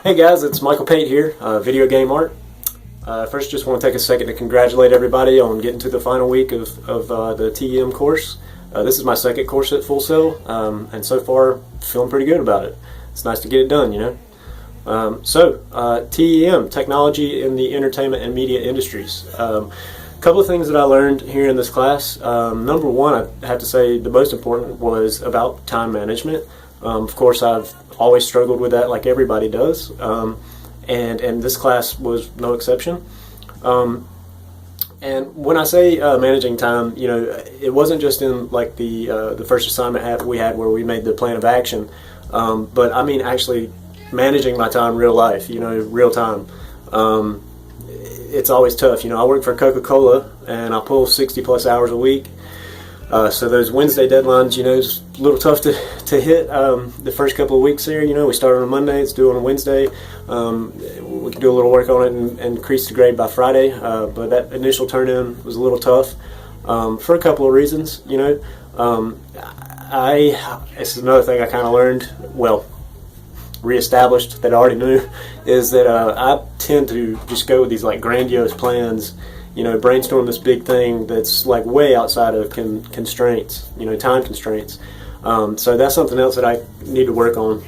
Hey guys, it's Michael Pate here, Video Game Art. First, just want to take a second to congratulate everybody on getting to the final week of the TEM course. This is my second course at Full Sail, and so far, feeling pretty good about it. It's nice to get it done, you know. TEM, Technology in the Entertainment and Media Industries. A couple of things that I learned here in this class. Number one, I have to say the most important was about time management. Of course, I've always struggled with that like everybody does, and this class was no exception. And when I say managing time, you know, it wasn't just in like the first assignment we had where we made the plan of action, but I mean actually managing my time real life, you know, real time. It's always tough. You know, I work for Coca-Cola and I pull 60 plus hours a week. So those Wednesday deadlines, you know, it's a little tough to hit the first couple of weeks there. You know, we start on a Monday, it's due on a Wednesday. We can do a little work on it and increase the grade by Friday. But that initial turn-in was a little tough for a couple of reasons, you know. This is another thing I kind of learned, well, reestablished that I already knew, is that I tend to just go with these like grandiose plans, you know, brainstorm this big thing that's like way outside of constraints, you know, time constraints. So that's something else that I need to work on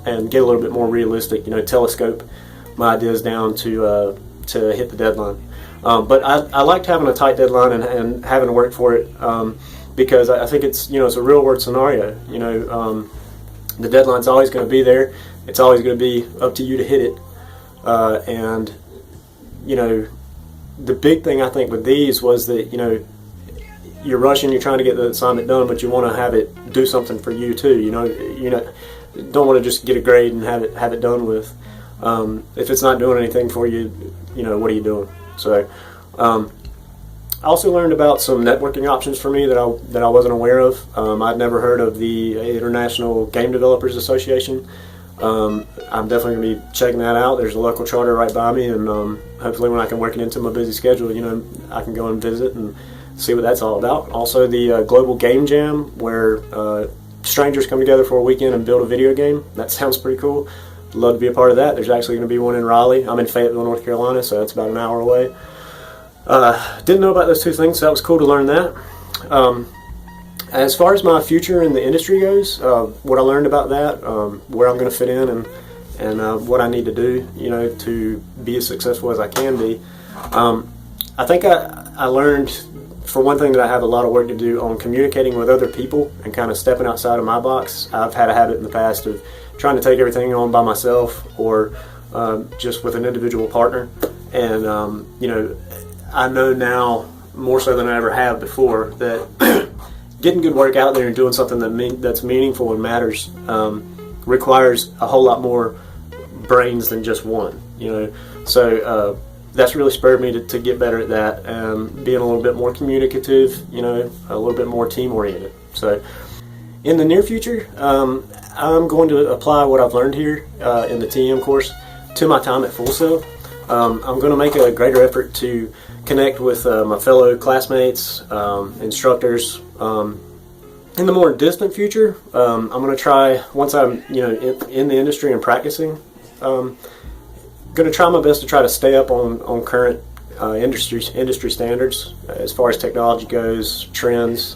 and get a little bit more realistic, you know, telescope my ideas down to hit the deadline. But I liked having a tight deadline and having to work for it because I think it's, you know, it's a real world scenario. You know, the deadline's always going to be there. It's always going to be up to you to hit it. And, you know, the big thing I think with these was that, you know, you're rushing, you're trying to get the assignment done, but you want to have it do something for you too. You know, don't want to just get a grade and have it done with. If it's not doing anything for you, you know, what are you doing? So, I also learned about some networking options for me that I wasn't aware of. I'd never heard of the International Game Developers Association. I'm definitely going to be checking that out. There's a local charter right by me, and hopefully when I can work it into my busy schedule, you know, I can go and visit and see what that's all about. Also the Global Game Jam, where strangers come together for a weekend and build a video game. That sounds pretty cool. I'd love to be a part of that. There's actually going to be one in Raleigh. I'm in Fayetteville, North Carolina, so that's about an hour away. Didn't know about those two things, so that was cool to learn that. As far as my future in the industry goes, what I learned about that, where I'm going to fit in, and what I need to do, you know, to be as successful as I can be. I think I learned, for one thing, that I have a lot of work to do on communicating with other people and kind of stepping outside of my box. I've had a habit in the past of trying to take everything on by myself or just with an individual partner. And, you know, I know now more so than I ever have before that getting good work out there and doing something that's meaningful and matters requires a whole lot more brains than just one, you know. So that's really spurred me to get better at that and being a little bit more communicative, you know, a little bit more team oriented. So in the near future, I'm going to apply what I've learned here in the TEM course to my time at Full Sail. I'm going to make a greater effort to connect with my fellow classmates, instructors. In the more distant future, I'm going to try, once I'm, you know, in the industry and practicing, going to try my best to try to stay up on current industry standards as far as technology goes, trends.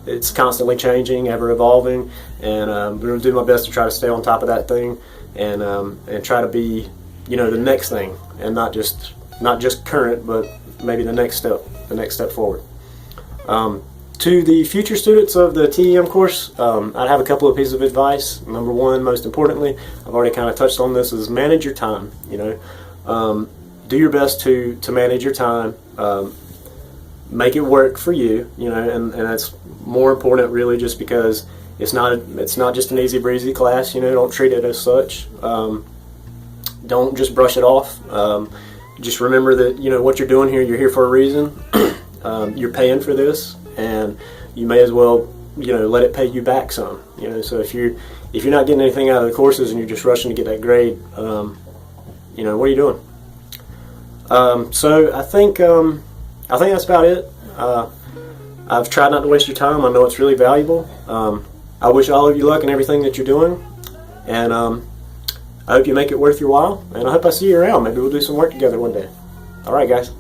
It's constantly changing, ever evolving, and I'm going to do my best to try to stay on top of that thing and try to be, you know, the next thing, and not just current, but maybe the next step forward. To the future students of the TEM course, I'd have a couple of pieces of advice. Number one, most importantly, I've already kind of touched on this, is manage your time. You know, do your best to manage your time, make it work for you. You know, and that's more important really, just because it's not just an easy breezy class. You know, don't treat it as such. Don't just brush it off. Just remember that, you know, what you're doing here, you're here for a reason. You're paying for this, and you may as well, you know, let it pay you back some. You know, so if you're not getting anything out of the courses and you're just rushing to get that grade, you know, what are you doing? So I think that's about it. I've tried not to waste your time. I know it's really valuable. I wish all of you luck in everything that you're doing, and I hope you make it worth your while, and I hope I see you around. Maybe we'll do some work together one day. All right, guys.